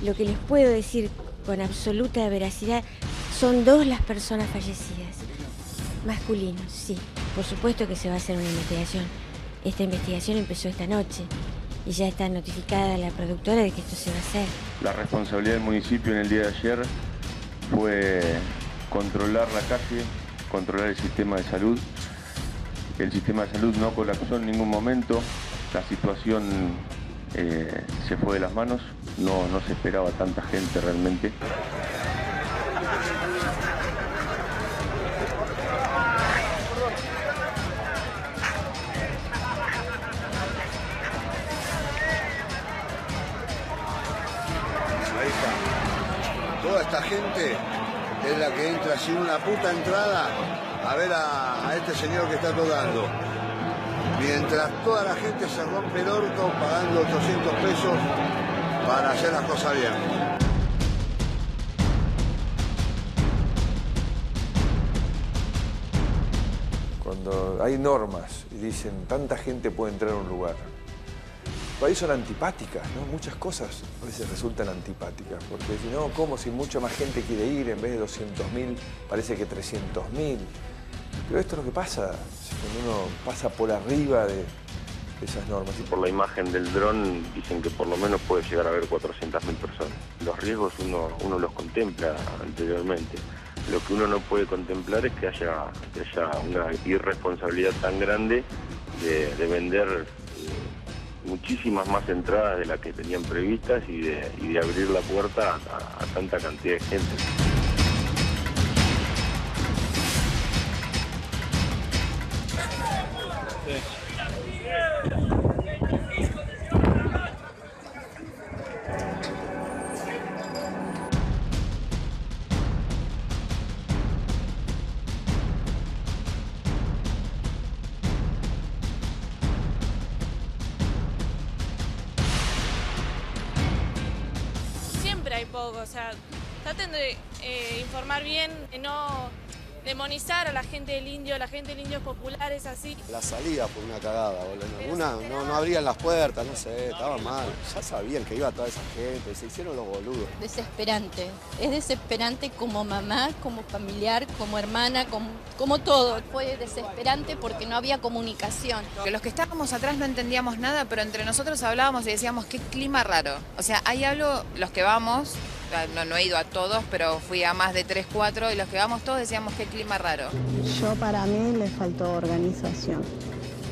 Lo que les puedo decir con absoluta veracidad, son 2 las personas fallecidas. Masculinos, sí. Por supuesto que se va a hacer una investigación. Esta investigación empezó esta noche y ya está notificada la productora de que esto se va a hacer. La responsabilidad del municipio en el día de ayer fue controlar la calle, controlar el sistema de salud. El sistema de salud no colapsó en ningún momento. La situación se fue de las manos. No se esperaba tanta gente realmente. Ahí está. Toda esta gente es la que entra sin una puta entrada a ver a este señor que está tocando. Mientras toda la gente se rompe el orto pagando 800 pesos para hacer las cosas bien. Cuando hay normas y dicen tanta gente puede entrar a un lugar, por ahí son antipáticas, ¿no? Muchas cosas a veces resultan antipáticas, porque si no, ¿cómo si mucha más gente quiere ir en vez de 200.000, parece que 300.000? Pero esto es lo que pasa, cuando uno pasa por arriba de esas normas. Por la imagen del dron dicen que por lo menos puede llegar a haber 400.000 personas. Los riesgos uno los contempla anteriormente. Lo que uno no puede contemplar es que haya una irresponsabilidad tan grande de vender muchísimas más entradas de las que tenían previstas y de abrir la puerta a tanta cantidad de gente. Siempre hay poco, o sea, traten de informar bien, de no demonizar a la gente del indio es popular, es así. La salida fue una cagada, boludo. No abrían las puertas, no sé, estaba mal. Ya sabían que iba toda esa gente, se hicieron los boludos. Desesperante. Es desesperante como mamá, como familiar, como hermana, como todo. Fue desesperante porque no había comunicación. Que los que estábamos atrás no entendíamos nada, pero entre nosotros hablábamos y decíamos, qué clima raro. O sea, hay algo, los que vamos, no he ido a todos, pero fui a más de 3, 4, y los que vamos todos decíamos, qué clima raro. Para mí le faltó organización.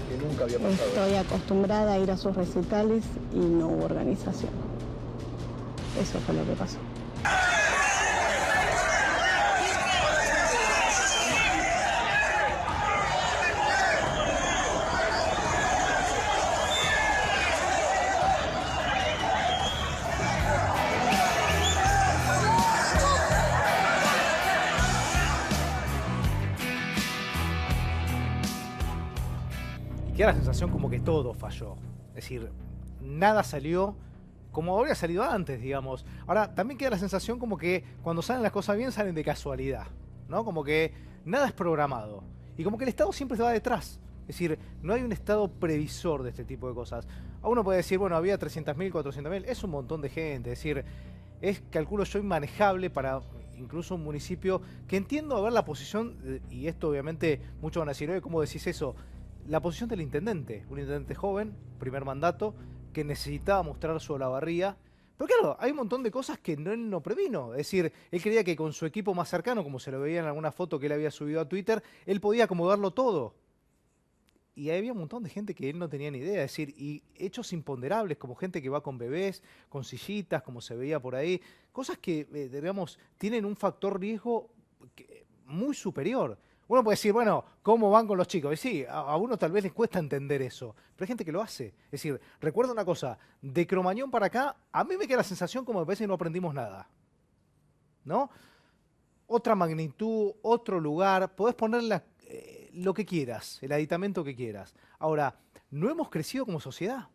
Que nunca había pasado. Estoy acostumbrada a ir a sus recitales y no hubo organización. Eso fue lo que pasó. Queda la sensación como que todo falló. Es decir, nada salió como habría salido antes, digamos. Ahora, también queda la sensación como que cuando salen las cosas bien, salen de casualidad, ¿no? Como que nada es programado. Y como que el Estado siempre se va detrás. Es decir, no hay un Estado previsor de este tipo de cosas. A uno puede decir, bueno, había 300.000, 400.000. Es un montón de gente. Es decir, calculo yo, inmanejable para incluso un municipio que entiendo a ver la posición, y esto obviamente muchos van a decir, oye, ¿cómo decís eso? La posición del intendente, un intendente joven, primer mandato, que necesitaba mostrar su olavarría Pero claro, hay un montón de cosas que él no previno. Es decir, él creía que con su equipo más cercano, como se lo veía en alguna foto que él había subido a Twitter, él podía acomodarlo todo. Y había un montón de gente que él no tenía ni idea, es decir, y hechos imponderables, como gente que va con bebés, con sillitas, como se veía por ahí, cosas que, digamos, tienen un factor riesgo muy superior. Uno puede decir, bueno, ¿cómo van con los chicos? Y sí, a uno tal vez les cuesta entender eso, pero hay gente que lo hace. Es decir, recuerdo una cosa, de Cromañón para acá, a mí me queda la sensación como me parece que no aprendimos nada, ¿no? Otra magnitud, otro lugar, podés ponerla lo que quieras, el aditamento que quieras. Ahora, no hemos crecido como sociedad.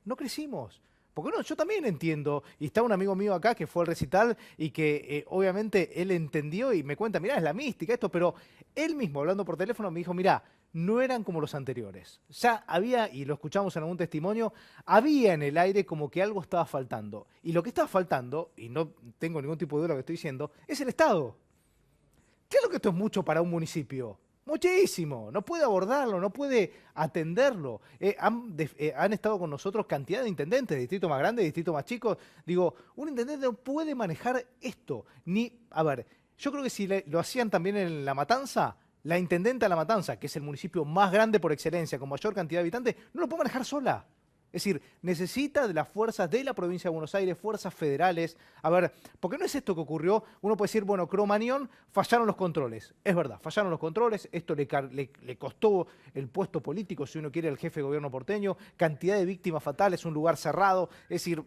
No crecimos. Porque no, yo también entiendo, y está un amigo mío acá que fue al recital y que obviamente él entendió y me cuenta, mirá, es la mística, esto, pero él mismo, hablando por teléfono, me dijo, mirá, no eran como los anteriores. Ya había, y lo escuchamos en algún testimonio, había en el aire como que algo estaba faltando. Y lo que estaba faltando, y no tengo ningún tipo de duda de lo que estoy diciendo, es el Estado. Claro que esto es mucho para un municipio. Muchísimo, no puede abordarlo, no puede atenderlo. Han estado con nosotros cantidad de intendentes, distrito más grande, distrito más chico. Digo, un intendente no puede manejar esto. A ver, yo creo que si lo hacían también en La Matanza, la intendenta de La Matanza, que es el municipio más grande por excelencia, con mayor cantidad de habitantes, no lo puede manejar sola. Es decir, necesita de las fuerzas de la provincia de Buenos Aires, fuerzas federales. A ver, porque no es esto que ocurrió. Uno puede decir, bueno, Cromañón fallaron los controles. Es verdad, fallaron los controles. Esto le costó el puesto político, si uno quiere, al jefe de gobierno porteño. Cantidad de víctimas fatales, un lugar cerrado. Es decir,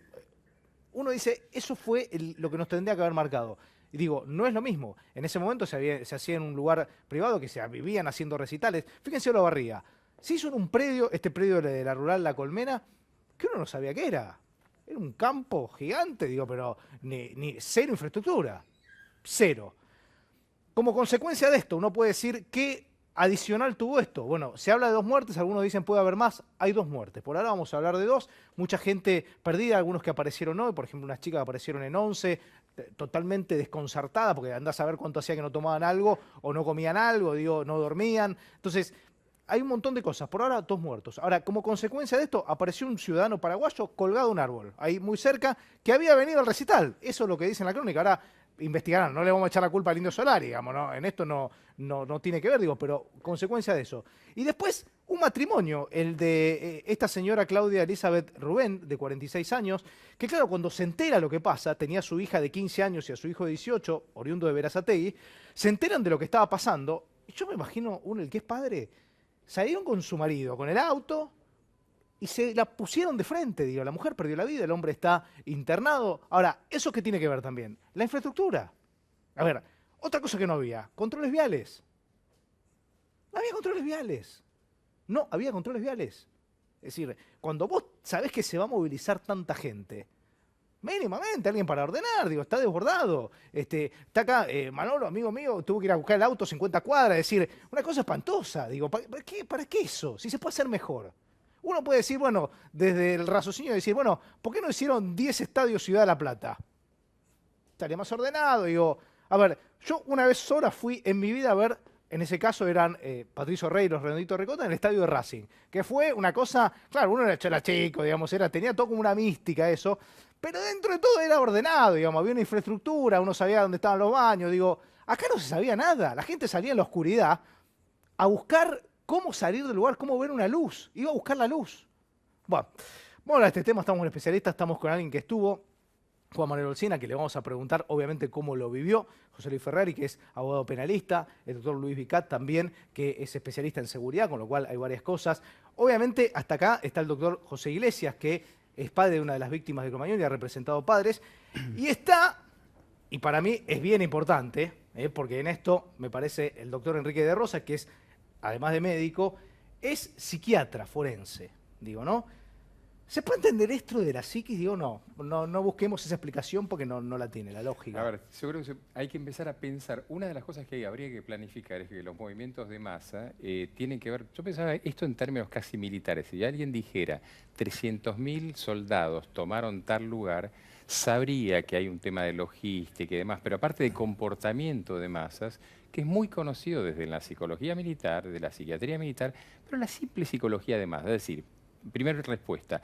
uno dice, eso fue lo que nos tendría que haber marcado. Y digo, no es lo mismo. En ese momento se hacía en un lugar privado que se vivían haciendo recitales. Fíjense la barriga. Se hizo en un predio, este predio de la rural La Colmena, que uno no sabía qué era. Era un campo gigante, digo, pero ni cero infraestructura. Cero. Como consecuencia de esto, uno puede decir qué adicional tuvo esto. Bueno, se habla de 2 muertes, algunos dicen puede haber más, hay 2 muertes. Por ahora vamos a hablar de 2. Mucha gente perdida, algunos que aparecieron hoy, por ejemplo, unas chicas que aparecieron en 11, totalmente desconcertadas, porque andás a ver cuánto hacía que no tomaban algo o no comían algo, digo, no dormían. Entonces, hay un montón de cosas. Por ahora, 2 muertos. Ahora, como consecuencia de esto, apareció un ciudadano paraguayo colgado a un árbol, ahí muy cerca, que había venido al recital. Eso es lo que dice en la crónica. Ahora investigarán. No le vamos a echar la culpa al Indio Solari, digamos, ¿no? En esto no tiene que ver, digo, pero consecuencia de eso. Y después, un matrimonio, el de esta señora Claudia Elizabeth Rubén, de 46 años, que claro, cuando se entera lo que pasa, tenía a su hija de 15 años y a su hijo de 18, oriundo de Berazategui, se enteran de lo que estaba pasando. Y yo me imagino, el que es padre, salieron con su marido, con el auto, y se la pusieron de frente, digo. La mujer perdió la vida, el hombre está internado. Ahora, ¿eso qué tiene que ver también? La infraestructura. A ver, otra cosa que no había, controles viales. No había controles viales. No había controles viales. Es decir, cuando vos sabés que se va a movilizar tanta gente, mínimamente alguien para ordenar, digo, está desbordado. Está acá, Manolo, amigo mío, tuvo que ir a buscar el auto 50 cuadras, es decir, una cosa espantosa. Digo, ¿para qué eso? Si se puede hacer mejor. Uno puede decir, bueno, desde el raciocinio decir, bueno, ¿por qué no hicieron 10 estadios Ciudad de la Plata? Estaría más ordenado, digo. A ver, yo una vez sola fui en mi vida a ver, en ese caso eran Patricio Rey y los Redonditos Ricota en el estadio de Racing, que fue una cosa, claro, uno era chico, digamos, tenía todo como una mística eso, pero dentro de todo era ordenado, digamos, había una infraestructura, uno sabía dónde estaban los baños, digo, acá no se sabía nada, la gente salía en la oscuridad a buscar cómo salir del lugar, cómo ver una luz, iba a buscar la luz. Bueno, vamos a hablar de este tema, estamos con un especialista, estamos con alguien que estuvo, Juan Manuel Olcina, que le vamos a preguntar obviamente cómo lo vivió, José Luis Ferrari, que es abogado penalista, el doctor Luis Vicat también, que es especialista en seguridad, con lo cual hay varias cosas. Obviamente hasta acá está el doctor José Iglesias, que es padre de una de las víctimas de Cromañón y ha representado padres, y está, y para mí es bien importante, porque en esto me parece el doctor Enrique de Rosa, que es, además de médico, es psiquiatra forense, digo, ¿no? ¿Se puede entender esto de la psiquis? Digo, no busquemos esa explicación porque no la tiene, la lógica. A ver, seguro que hay que empezar a pensar. Una de las cosas que habría que planificar es que los movimientos de masa tienen que ver... Yo pensaba esto en términos casi militares. Si alguien dijera 300.000 soldados tomaron tal lugar, sabría que hay un tema de logística y demás, pero aparte de comportamiento de masas, que es muy conocido desde la psicología militar, de la psiquiatría militar, pero la simple psicología de masas, es decir, primera respuesta.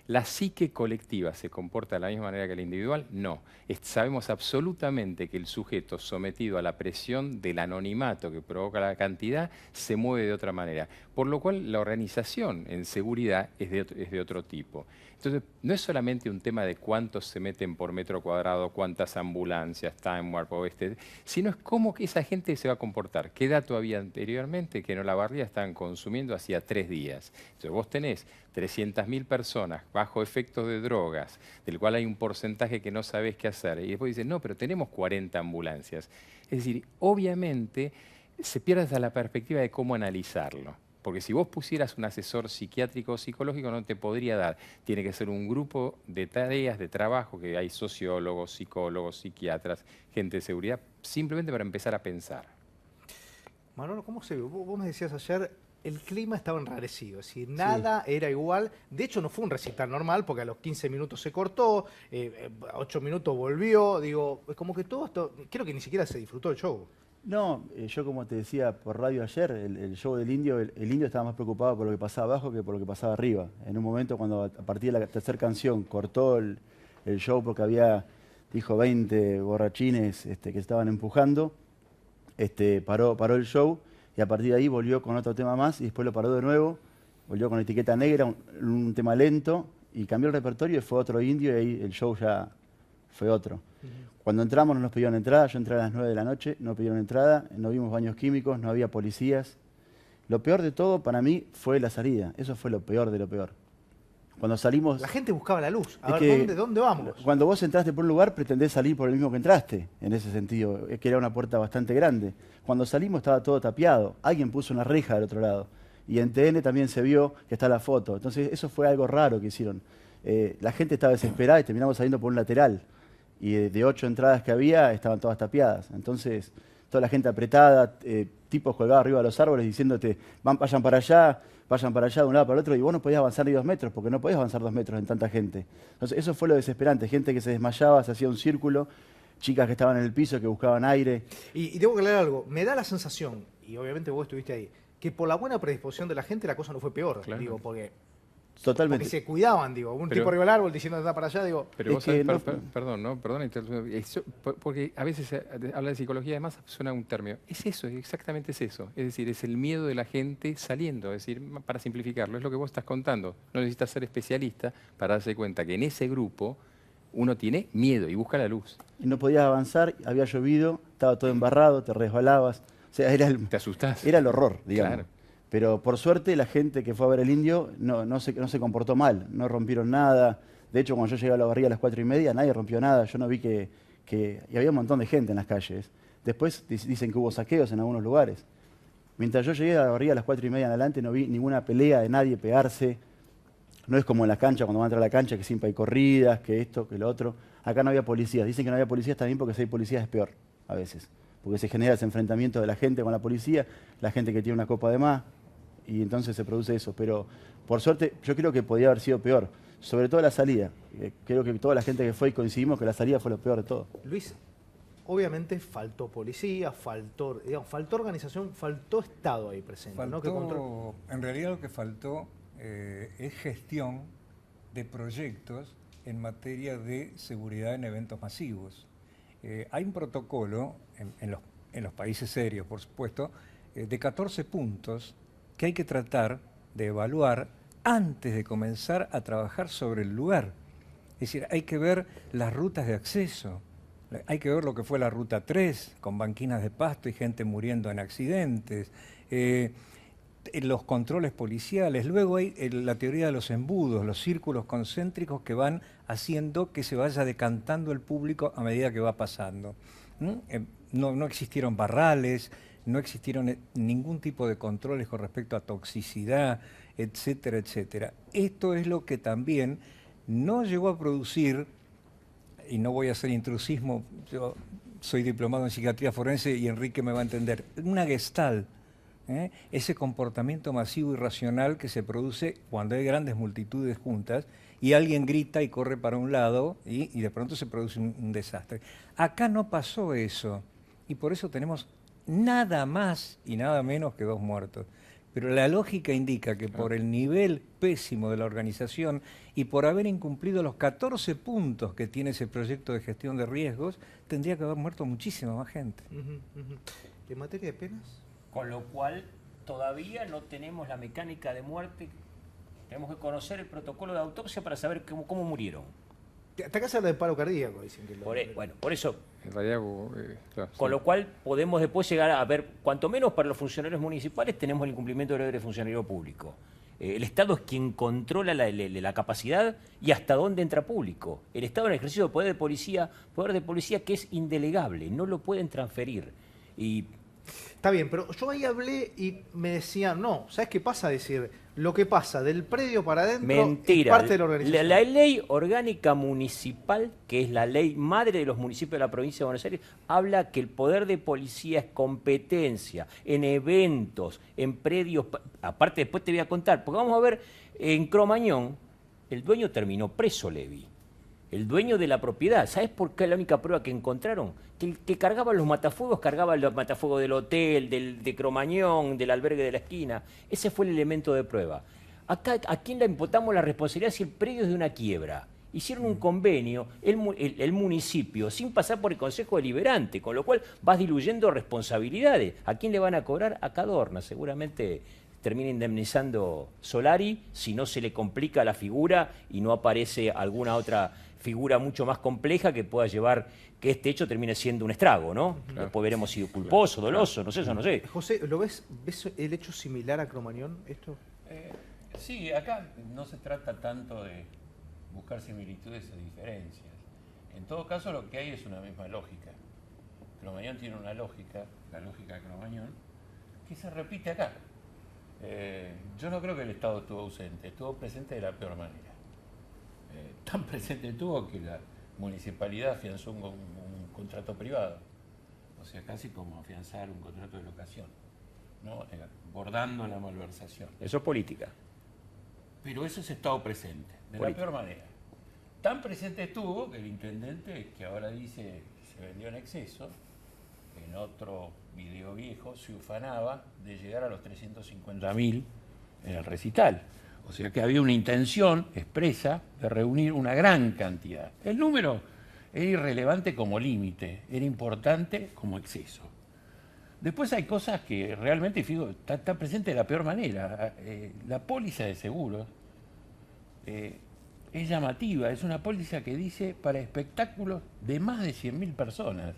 ¿La psique colectiva se comporta de la misma manera que la individual? No. Sabemos absolutamente que el sujeto sometido a la presión del anonimato que provoca la cantidad se mueve de otra manera. Por lo cual la organización en seguridad es de otro tipo. Entonces, no es solamente un tema de cuántos se meten por metro cuadrado, cuántas ambulancias, Time Warp Oeste, sino es cómo que esa gente se va a comportar. ¿Qué dato había anteriormente? Que en Olavarría estaban consumiendo hacía 3 días. Entonces, vos tenés 300.000 personas bajo efectos de drogas, del cual hay un porcentaje que no sabés qué hacer. Y después dicen, no, pero tenemos 40 ambulancias. Es decir, obviamente se pierde hasta la perspectiva de cómo analizarlo. Porque si vos pusieras un asesor psiquiátrico o psicológico no te podría dar. Tiene que ser un grupo de tareas, de trabajo, que hay sociólogos, psicólogos, psiquiatras, gente de seguridad, simplemente para empezar a pensar. Manolo, ¿cómo se ve? Vos me decías ayer, el clima estaba enrarecido, es decir, nada era igual. De hecho, no fue un recital normal, porque a los 15 minutos se cortó, 8 minutos volvió. Digo, es como que todo esto, creo que ni siquiera se disfrutó el show. No, yo como te decía por radio ayer, el show del Indio, el Indio estaba más preocupado por lo que pasaba abajo que por lo que pasaba arriba. En un momento cuando a partir de la tercera canción cortó el show porque había, dijo, 20 borrachines que estaban empujando, paró el show y a partir de ahí volvió con otro tema más y después lo paró de nuevo, volvió con Etiqueta Negra, un tema lento y cambió el repertorio y fue otro Indio y ahí el show ya fue otro. Cuando entramos no nos pidieron entrada, yo entré a las 9 de la noche, no pidieron entrada, no vimos baños químicos, no había policías. Lo peor de todo para mí fue la salida, eso fue lo peor de lo peor. Cuando salimos... La gente buscaba la luz, a ver, ¿dónde vamos? Cuando vos entraste por un lugar pretendés salir por el mismo que entraste, en ese sentido, es que era una puerta bastante grande. Cuando salimos estaba todo tapiado, alguien puso una reja del otro lado. Y en TN también se vio que está la foto, entonces eso fue algo raro que hicieron. La gente estaba desesperada y terminamos saliendo por un lateral. Y de 8 entradas que había, estaban todas tapiadas. Entonces, toda la gente apretada, tipos colgados arriba de los árboles diciéndote, vayan para allá de un lado para el otro, y vos no podías avanzar ni 2 metros, porque no podías avanzar 2 metros en tanta gente. Entonces, eso fue lo desesperante, gente que se desmayaba, se hacía un círculo, chicas que estaban en el piso, que buscaban aire. Y tengo que aclarar algo, me da la sensación, y obviamente vos estuviste ahí, que por la buena predisposición de la gente la cosa no fue peor, claro. Digo, porque... Totalmente. Porque se cuidaban, digo. Un tipo arriba del árbol diciendo anda para allá, digo. Pero vos sabés, perdón, porque a veces se habla de psicología, además suena un término. Es eso, exactamente es eso. Es decir, es el miedo de la gente saliendo. Es decir, para simplificarlo, es lo que vos estás contando. No necesitas ser especialista para darse cuenta que en ese grupo uno tiene miedo y busca la luz. Y no podías avanzar, había llovido, estaba todo embarrado, te resbalabas. O sea, te asustás. Era el horror, digamos. Claro. Pero por suerte la gente que fue a ver el Indio no se comportó mal, no rompieron nada. De hecho, cuando yo llegué a Olavarría a las 4:30, nadie rompió nada. Yo no vi y había un montón de gente en las calles. Después dicen que hubo saqueos en algunos lugares. Mientras yo llegué a Olavarría a las 4:30 en adelante, no vi ninguna pelea de nadie pegarse. No es como en la cancha, cuando van a entrar a la cancha, que siempre hay corridas, que esto, que lo otro. Acá no había policías. Dicen que no había policías también porque si hay policías es peor, a veces. Porque se genera ese enfrentamiento de la gente con la policía, la gente que tiene una copa de más. Y entonces se produce eso, pero por suerte yo creo que podía haber sido peor, sobre todo la salida. Creo que toda la gente que fue y coincidimos que la salida fue lo peor de todo. Luis, obviamente faltó policía, faltó organización, faltó Estado ahí presente. Faltó, ¿no? En realidad lo que faltó es gestión de proyectos en materia de seguridad en eventos masivos. Hay un protocolo en los países serios, por supuesto, de 14 puntos que hay que tratar de evaluar antes de comenzar a trabajar sobre el lugar. Es decir, hay que ver las rutas de acceso, hay que ver lo que fue la ruta 3, con banquinas de pasto y gente muriendo en accidentes, los controles policiales. Luego hay la teoría de los embudos, los círculos concéntricos que van haciendo que se vaya decantando el público a medida que va pasando. No existieron barrales, no existieron ningún tipo de controles con respecto a toxicidad, etcétera, etcétera. Esto es lo que también no llegó a producir, y no voy a hacer intrusismo, yo soy diplomado en psiquiatría forense y Enrique me va a entender, una gestalt, ese comportamiento masivo y racional que se produce cuando hay grandes multitudes juntas y alguien grita y corre para un lado y de pronto se produce un desastre. Acá no pasó eso y por eso tenemos nada más y nada menos que 2 muertos. Pero la lógica indica que por el nivel pésimo de la organización y por haber incumplido los 14 puntos que tiene ese proyecto de gestión de riesgos, tendría que haber muerto muchísima más gente. ¿En materia de penas? Con lo cual, todavía no tenemos la mecánica de muerte. Tenemos que conocer el protocolo de autopsia para saber cómo murieron. Hasta acá se habla de paro cardíaco, dicen que Bueno, por eso. En realidad, claro, Con sí. lo cual podemos después llegar a ver, cuanto menos para los funcionarios municipales, tenemos el incumplimiento del deber de funcionario público. El Estado es quien controla la capacidad y hasta dónde entra público. El Estado en el ejercicio de poder de policía que es indelegable, no lo pueden transferir. Y está bien, pero yo ahí hablé y me decían, no, ¿sabes qué pasa? Decir, lo que pasa del predio para adentro mentira. es parte de la organización. La ley orgánica municipal, que es la ley madre de los municipios de la provincia de Buenos Aires, habla que el poder de policía es competencia en eventos, en predios. Aparte, después te voy a contar, porque vamos a ver, en Cromañón, el dueño terminó preso, Levi. El dueño de la propiedad. ¿Sabes por qué es la única prueba que encontraron? Que el que cargaba los matafuegos cargaba los matafuegos del hotel, de Cromañón, del albergue de la esquina. Ese fue el elemento de prueba. Acá, ¿a quién le imputamos la responsabilidad si el predio es de una quiebra? Hicieron un convenio, el municipio, sin pasar por el Consejo Deliberante, con lo cual vas diluyendo responsabilidades. ¿A quién le van a cobrar? A Cadorna, seguramente termina indemnizando Solari si no se le complica la figura y no aparece alguna otra figura mucho más compleja que pueda llevar que este hecho termine siendo un estrago, ¿no? Claro. Después veremos si culposo, doloso, no sé, eso no sé. José, ¿lo ves el hecho similar a Cromañón, esto? Sí, acá no se trata tanto de buscar similitudes o diferencias. En todo caso, lo que hay es una misma lógica. Cromañón tiene una lógica, la lógica de Cromañón, que se repite acá. Yo no creo que el Estado estuvo ausente, estuvo presente de la peor manera. Tan presente estuvo que la municipalidad afianzó un contrato privado, o sea, casi como afianzar un contrato de locación, ¿no? Bordando la malversación. Eso es política. Pero eso es Estado presente, de Política. la peor manera. Tan presente estuvo que el intendente, que ahora dice que se vendió en exceso, en otro video viejo se ufanaba de llegar a los 350.000 en el recital. O sea que había una intención expresa de reunir una gran cantidad. El número era irrelevante como límite, era importante como exceso. Después hay cosas que realmente, fijo, está presente de la peor manera. La póliza de seguros es llamativa, es una póliza que dice para espectáculos de más de 100.000 personas.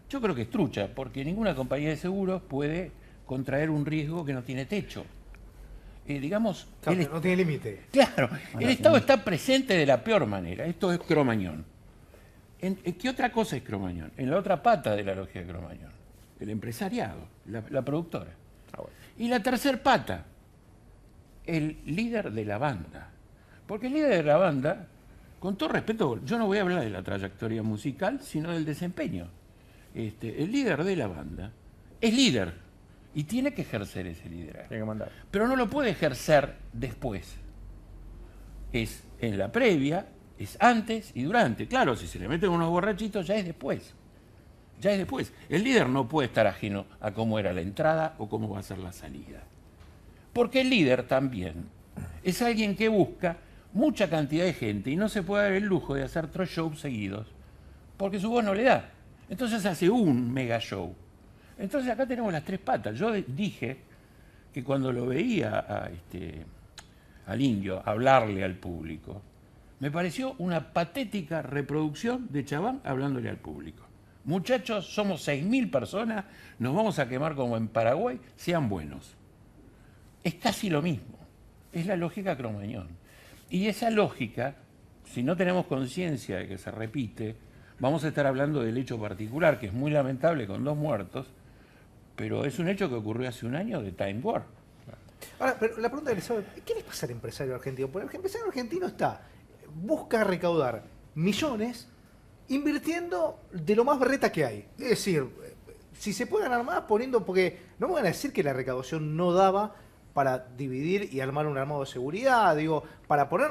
Yo creo que es trucha, porque ninguna compañía de seguros puede contraer un riesgo que no tiene techo. Digamos, Claro, no tiene límite. Claro, el Estado está presente de la peor manera. Esto es Cromañón. ¿Qué otra cosa es Cromañón? En la otra pata de la lógica de Cromañón. El empresariado, la productora. Y la tercer pata, el líder de la banda. Porque el líder de la banda, con todo respeto, yo no voy a hablar de la trayectoria musical, sino del desempeño. El líder de la banda es líder y tiene que ejercer ese liderazgo. Tiene que mandar. Pero no lo puede ejercer después. Es en la previa, es antes y durante. Claro, si se le meten unos borrachitos ya es después. Ya es después. El líder no puede estar ajeno a cómo era la entrada o cómo va a ser la salida. Porque el líder también es alguien que busca mucha cantidad de gente y no se puede dar el lujo de hacer 3 shows seguidos porque su voz no le da. Entonces hace un mega show. Entonces acá tenemos las 3 patas. Yo dije que cuando lo veía al indio hablarle al público, me pareció una patética reproducción de Chabán hablándole al público. Muchachos, somos 6.000 personas, nos vamos a quemar como en Paraguay, sean buenos. Es casi lo mismo. Es la lógica Cromañón. Y esa lógica, si no tenemos conciencia de que se repite, vamos a estar hablando del hecho particular, que es muy lamentable con 2 muertos, pero es un hecho que ocurrió hace un año de Time War. Ahora, pero la pregunta que les hago, ¿qué les pasa al empresario argentino? Porque el empresario argentino busca recaudar millones invirtiendo de lo más berreta que hay. Es decir, si se puede ganar más poniendo, porque no me van a decir que la recaudación no daba para dividir y armar un armado de seguridad, digo, para poner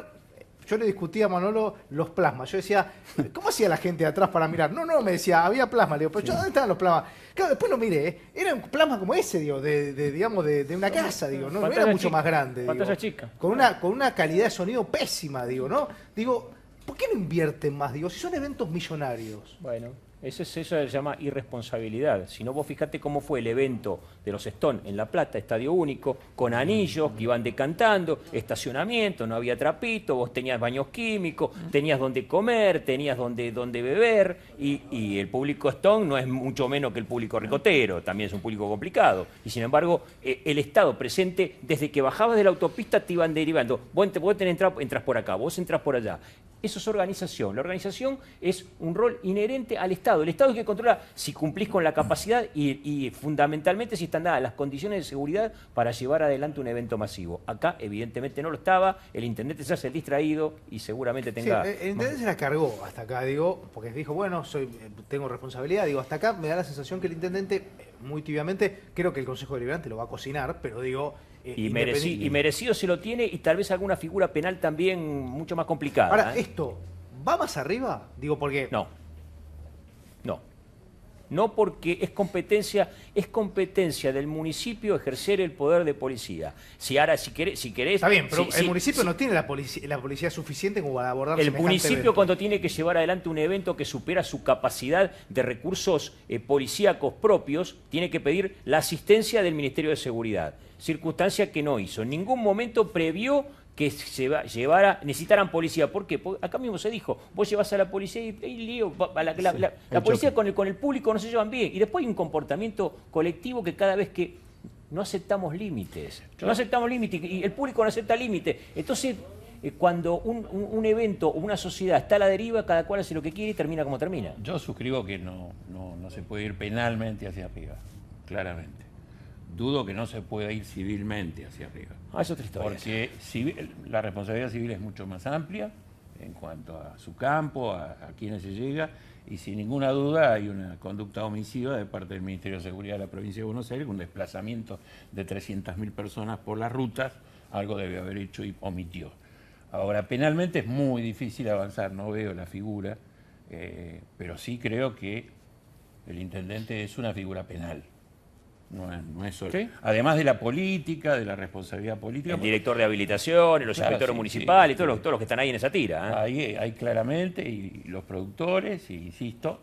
yo le discutía a Manolo los plasmas. Yo decía, ¿cómo hacía la gente de atrás para mirar? No, me decía, había plasma. Le digo, pero ¿dónde estaban los plasmas? Claro, después lo miré, era un plasma como ese, digo, digamos, de una casa, digo, no era mucho más grande. Pantalla digo, chica. Con una calidad de sonido pésima, digo, ¿no? Digo, ¿por qué no invierten más? Digo, si son eventos millonarios. Bueno, eso se llama irresponsabilidad. Si no, vos fijate cómo fue el evento de los Stones en La Plata, estadio único, con anillos que iban decantando, estacionamiento, no había trapito, vos tenías baños químicos, tenías donde comer, tenías donde beber, y el público Stone no es mucho menos que el público ricotero, también es un público complicado. Y sin embargo, el Estado presente, desde que bajabas de la autopista te iban derivando. Vos entras por acá, vos entras por allá. Eso es organización. La organización es un rol inherente al Estado. El Estado es el que controla si cumplís con la capacidad y fundamentalmente si están dadas las condiciones de seguridad para llevar adelante un evento masivo. Acá, evidentemente, no lo estaba. El intendente se hace el distraído y seguramente tenga... Sí, el intendente se la cargó hasta acá, digo, porque dijo, bueno, tengo responsabilidad. Digo, hasta acá me da la sensación que el intendente, muy tibiamente, creo que el Consejo Deliberante lo va a cocinar, pero digo... Y merecido se lo tiene, y tal vez alguna figura penal también mucho más complicada. Ahora, ¿esto va más arriba? Digo, porque... No, porque es competencia del municipio ejercer el poder de policía. Si querés... Está bien, pero el municipio no tiene la policía suficiente como para abordar el semejante municipio evento. Cuando tiene que llevar adelante un evento que supera su capacidad de recursos policíacos propios, tiene que pedir la asistencia del Ministerio de Seguridad. Circunstancia que no hizo. En ningún momento previó que necesitaran policía. ¿Por qué? Porque acá mismo se dijo, vos llevas a la policía y lío, la policía con el público no se llevan bien. Y después hay un comportamiento colectivo que cada vez que no aceptamos límites. No aceptamos límites y el público no acepta límites. Entonces, cuando un evento o una sociedad está a la deriva, cada cual hace lo que quiere y termina como termina. Yo suscribo que no se puede ir penalmente hacia arriba, claramente. Dudo que no se pueda ir civilmente hacia arriba. Es otra historia. Porque la responsabilidad civil es mucho más amplia en cuanto a su campo, a quienes se llega, y sin ninguna duda hay una conducta homicida de parte del Ministerio de Seguridad de la provincia de Buenos Aires, un desplazamiento de 300.000 personas por las rutas, algo debe haber hecho y omitió. Ahora, penalmente es muy difícil avanzar, no veo la figura, pero sí creo que el intendente es una figura penal. No es solo. ¿Sí? Además de la política, de la responsabilidad política. El director de habilitación, los inspectores municipales, todos los que están ahí en esa tira. Hay claramente, y los productores, y insisto,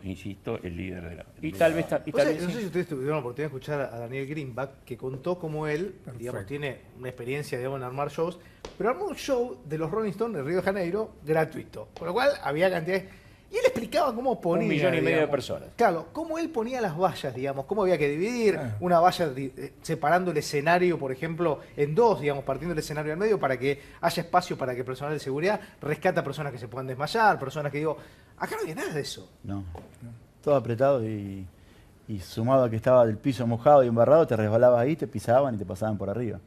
el líder de la... Y tal vez no sé si ustedes tuvieron la oportunidad de escuchar a Daniel Greenback, que contó cómo él, digamos, tiene una experiencia, digamos, en armar shows, pero armó un show de los Rolling Stones de Río de Janeiro gratuito. Con lo cual había cantidades... Y él explicaba cómo ponía... 1,5 millones de personas. Claro, cómo él ponía las vallas, digamos, cómo había que dividir una valla separando el escenario, por ejemplo, en dos, digamos, partiendo el escenario al medio para que haya espacio para que el personal de seguridad rescate a personas que se puedan desmayar, personas que digo... Acá no había nada de eso. No. Todo apretado y sumado a que estaba el piso mojado y embarrado, te resbalabas ahí, te pisaban y te pasaban por arriba.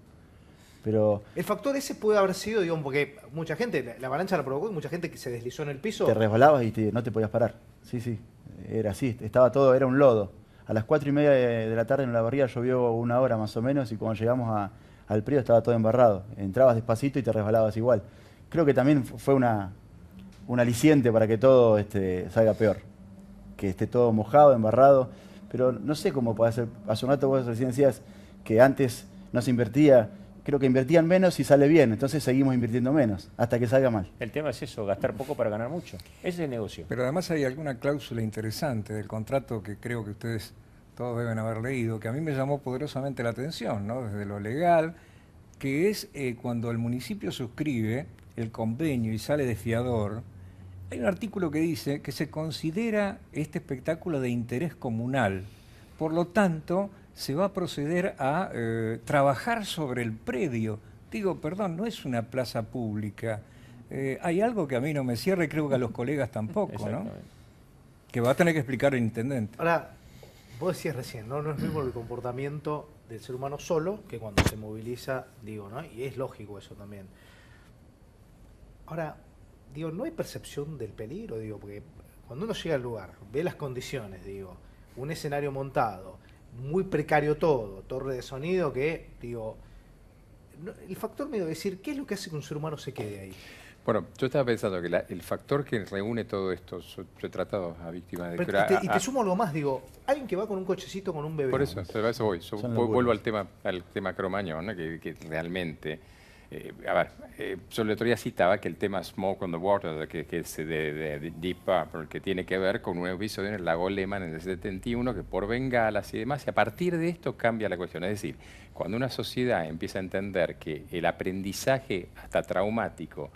Pero el factor ese puede haber sido, digamos, porque mucha gente, la avalancha la provocó y mucha gente que se deslizó en el piso. Te resbalabas y no te podías parar. Sí, era así, estaba todo, era un lodo. A las 4:30 de la tarde en la barriga llovió 1 hora más o menos y cuando llegamos al Prío estaba todo embarrado. Entrabas despacito y te resbalabas igual. Creo que también fue un aliciente para que todo salga peor. Que esté todo mojado, embarrado. Pero no sé cómo puede ser. Hace un rato vos recién decías que antes no se invertía. Creo que invertían menos y sale bien, entonces seguimos invirtiendo menos, hasta que salga mal. El tema es eso, gastar poco para ganar mucho. Ese es el negocio. Pero además hay alguna cláusula interesante del contrato que creo que ustedes todos deben haber leído, que a mí me llamó poderosamente la atención, ¿no? Desde lo legal, que es cuando el municipio suscribe el convenio y sale de fiador, hay un artículo que dice que se considera este espectáculo de interés comunal. Por lo tanto, se va a proceder a trabajar sobre el predio. Digo, perdón, no es una plaza pública. Hay algo que a mí no me cierra y creo que a los colegas tampoco, ¿no? Que va a tener que explicar el intendente. Ahora, vos decías recién, ¿no? No es mismo el comportamiento del ser humano solo que cuando se moviliza, digo, ¿no? Y es lógico eso también. Ahora, digo, no hay percepción del peligro, digo, porque cuando uno llega al lugar, ve las condiciones, digo, un escenario montado, muy precario todo, torre de sonido que, digo, el factor medio de decir, ¿qué es lo que hace que un ser humano se quede ahí? Bueno, yo estaba pensando que el factor que reúne todo esto, yo he tratado a víctimas de Pero y te sumo algo más, digo, alguien que va con un cochecito con un bebé. Por eso voy. Yo vuelvo al tema Cromañón, ¿no? que realmente... yo el otro día citaba que el tema Smoke on the Water, que es de Deep Purple, que tiene que ver con un episodio en el lago Lehman en el 71, que por bengalas y demás, y a partir de esto cambia la cuestión. Es decir, cuando una sociedad empieza a entender que el aprendizaje hasta traumático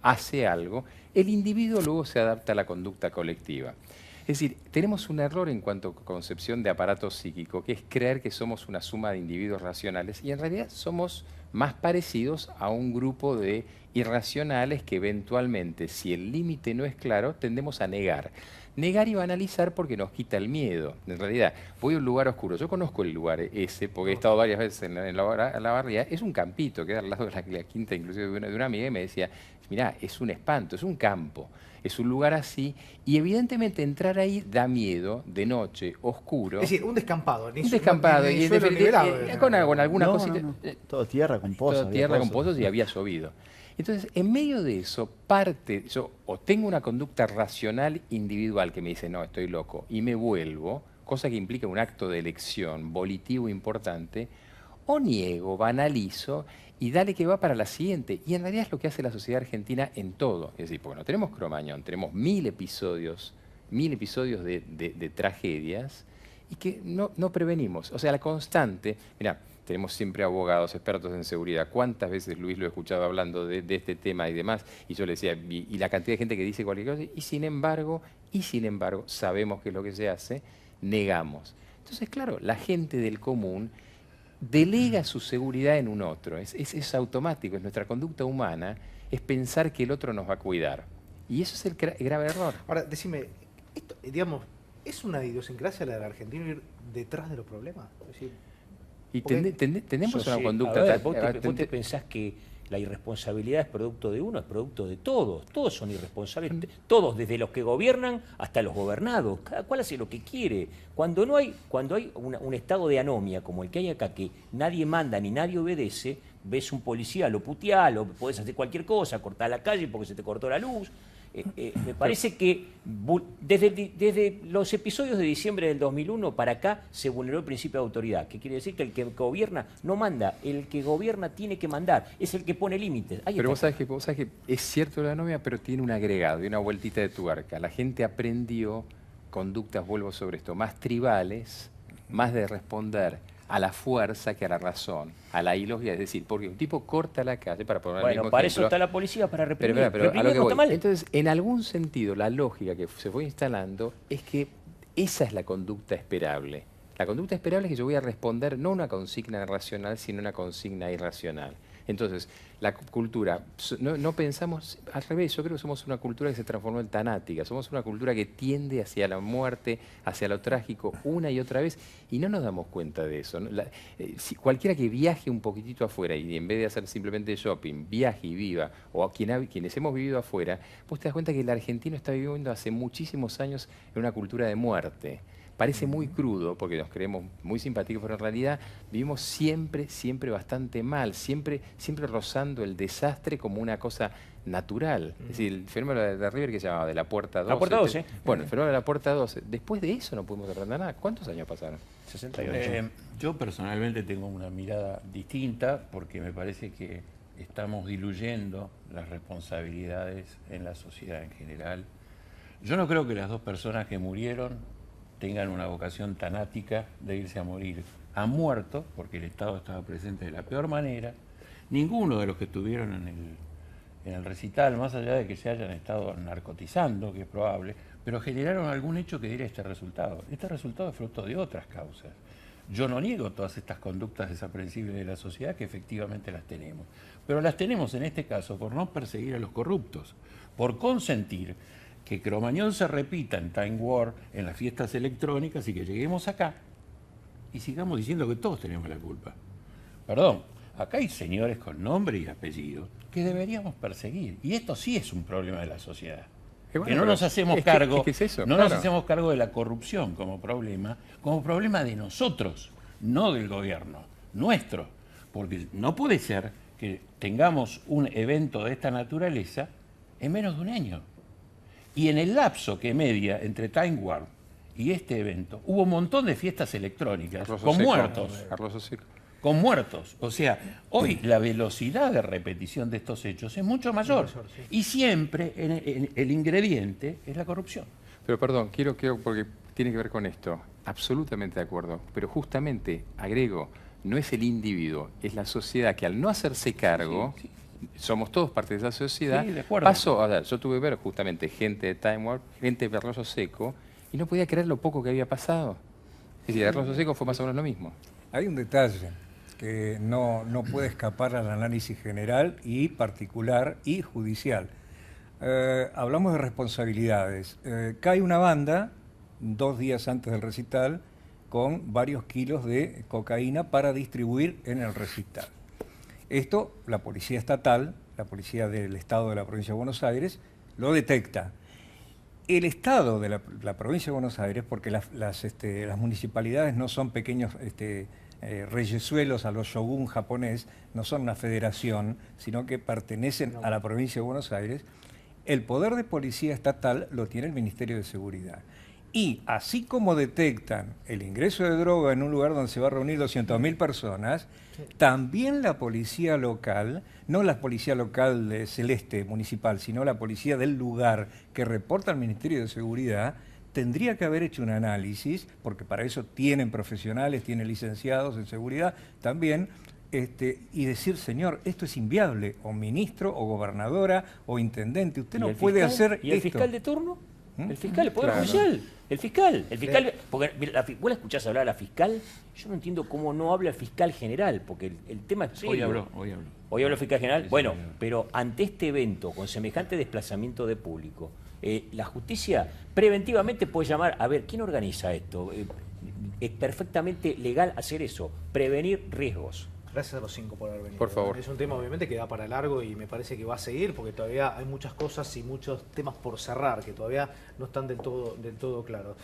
hace algo, el individuo luego se adapta a la conducta colectiva. Es decir, tenemos un error en cuanto a concepción de aparato psíquico, que es creer que somos una suma de individuos racionales, y en realidad somos más parecidos a un grupo de irracionales que eventualmente, si el límite no es claro, tendemos a negar. Negar y banalizar porque nos quita el miedo. En realidad, voy a un lugar oscuro. Yo conozco el lugar ese, porque he estado varias veces en la barriada. Es un campito, queda al lado de la quinta, inclusive de una amiga, y me decía, mirá, es un espanto, es un campo. Es un lugar así, y evidentemente entrar ahí da miedo, de noche, oscuro. Es decir, un descampado. Un descampado, con alguna cosita. Todo tierra con pozos. Todo tierra con pozos y había llovido. Entonces, en medio de eso, yo o tengo una conducta racional individual que me dice, no, estoy loco, y me vuelvo, cosa que implica un acto de elección volitivo importante, o niego, banalizo, y dale que va para la siguiente. Y en realidad es lo que hace la sociedad argentina en todo. Es decir, porque no tenemos Cromañón, tenemos 1000 episodios de tragedias y que no prevenimos. O sea, la constante, mirá, tenemos siempre abogados, expertos en seguridad. ¿Cuántas veces Luis lo he escuchado hablando de este tema y demás? Y yo le decía, y la cantidad de gente que dice cualquier cosa, y sin embargo, sabemos que es lo que se hace, negamos. Entonces, claro, la gente del común delega su seguridad en un otro. Es automático, es nuestra conducta humana, es pensar que el otro nos va a cuidar. Y eso es el grave error. Ahora, decime, esto, digamos, ¿es una idiosincrasia la del argentino ir detrás de los problemas? Es decir, y tenemos una conducta... A ver, vos te pensás que la irresponsabilidad es producto de uno, es producto de todos. Todos son irresponsables, todos, desde los que gobiernan hasta los gobernados. Cada cual hace lo que quiere. Cuando hay un estado de anomia como el que hay acá, que nadie manda ni nadie obedece, ves un policía, lo puteás, lo podés hacer cualquier cosa, cortar la calle porque se te cortó la luz. Me parece que desde los episodios de diciembre del 2001 para acá se vulneró el principio de autoridad, que quiere decir que el que gobierna no manda, el que gobierna tiene que mandar, es el que pone límites. Pero vos sabés que es cierto la anomia, pero tiene un agregado y una vueltita de tuerca. La gente aprendió conductas, vuelvo sobre esto, más tribales, más de responder a la fuerza que a la razón, a la ilógica, es decir, porque un tipo corta la calle para poner el mismo ejemplo. Para eso está la policía, para reprimir. Pero a lo que voy. Entonces, en algún sentido, la lógica que se fue instalando es que esa es la conducta esperable. La conducta esperable es que yo voy a responder no una consigna racional, sino una consigna irracional. Entonces, la cultura, no pensamos al revés, yo creo que somos una cultura que se transformó en tanática, somos una cultura que tiende hacia la muerte, hacia lo trágico una y otra vez, y no nos damos cuenta de eso, ¿no? Si cualquiera que viaje un poquitito afuera y en vez de hacer simplemente shopping, viaje y viva, o quienes hemos vivido afuera, vos te das cuenta que el argentino está viviendo hace muchísimos años en una cultura de muerte. Parece muy crudo, porque nos creemos muy simpáticos, pero en realidad vivimos siempre bastante mal, siempre rozando el desastre como una cosa natural. Es decir, el fenómeno de River, que se llamaba de la Puerta 12. La Puerta 12. Bueno, el fenómeno de la Puerta 12. Después de eso no pudimos aprender nada. ¿Cuántos años pasaron? 68. Yo personalmente tengo una mirada distinta, porque me parece que estamos diluyendo las responsabilidades en la sociedad en general. Yo no creo que las dos personas que murieron tengan una vocación tanática de irse a morir. Han muerto porque el Estado estaba presente de la peor manera. Ninguno de los que estuvieron en el recital, más allá de que se hayan estado narcotizando, que es probable, pero generaron algún hecho que diera este resultado. Este resultado es fruto de otras causas. Yo no niego todas estas conductas desaprensibles de la sociedad, que efectivamente las tenemos. Pero las tenemos en este caso por no perseguir a los corruptos, por consentir que Cromañón se repita en Time War, en las fiestas electrónicas, y que lleguemos acá y sigamos diciendo que todos tenemos la culpa. Perdón, acá hay señores con nombre y apellido que deberíamos perseguir. Y esto sí es un problema de la sociedad. Bueno, que no nos hacemos cargo, nos hacemos cargo de la corrupción como problema de nosotros, no del gobierno, nuestro. Porque no puede ser que tengamos un evento de esta naturaleza en menos de un año. Y en el lapso que media entre Time Warp y este evento, hubo un montón de fiestas electrónicas con muertos. Carlos Oseco. Con muertos. O sea, hoy la velocidad de repetición de estos hechos es mucho mayor. Y siempre el ingrediente es la corrupción. Pero perdón, quiero porque tiene que ver con esto. Absolutamente de acuerdo. Pero justamente, agrego, no es el individuo, es la sociedad que al no hacerse cargo, somos todos parte de esa sociedad. Sí, de acuerdo. Pasó, a ver, yo tuve que ver justamente gente de Time Warp, gente de Carlos Oseco, y no podía creer lo poco que había pasado. Es decir, Carlos Oseco fue más o menos lo mismo. Hay un detalle que no puede escapar al análisis general y particular y judicial. Hablamos de responsabilidades. Cae una banda 2 días antes del recital con varios kilos de cocaína para distribuir en el recital. Esto la policía estatal, la policía del Estado de la Provincia de Buenos Aires, lo detecta. El Estado de la Provincia de Buenos Aires, porque las municipalidades no son pequeños reyesuelos a los shogun japonés, no son una federación, sino que pertenecen a la Provincia de Buenos Aires, el poder de policía estatal lo tiene el Ministerio de Seguridad. Y así como detectan el ingreso de droga en un lugar donde se va a reunir 200.000 personas, también la policía local, no la policía local de Celeste municipal, sino la policía del lugar que reporta al Ministerio de Seguridad, tendría que haber hecho un análisis, porque para eso tienen profesionales, tienen licenciados en seguridad también, y decir, señor, esto es inviable, o ministro, o gobernadora, o intendente, usted no puede hacer esto. ¿Y el fiscal de turno? El fiscal, el Poder Judicial, el fiscal, porque vos la escuchás hablar a la fiscal, yo no entiendo cómo no habla el fiscal general, porque el tema es serio. Hoy habló el fiscal general. Bueno, pero ante este evento, con semejante desplazamiento de público, la justicia preventivamente puede llamar, a ver, ¿quién organiza esto? Es perfectamente legal hacer eso, prevenir riesgos. Gracias a los 5 por haber venido. Por favor. Es un tema obviamente que da para largo y me parece que va a seguir porque todavía hay muchas cosas y muchos temas por cerrar que todavía no están del todo claros.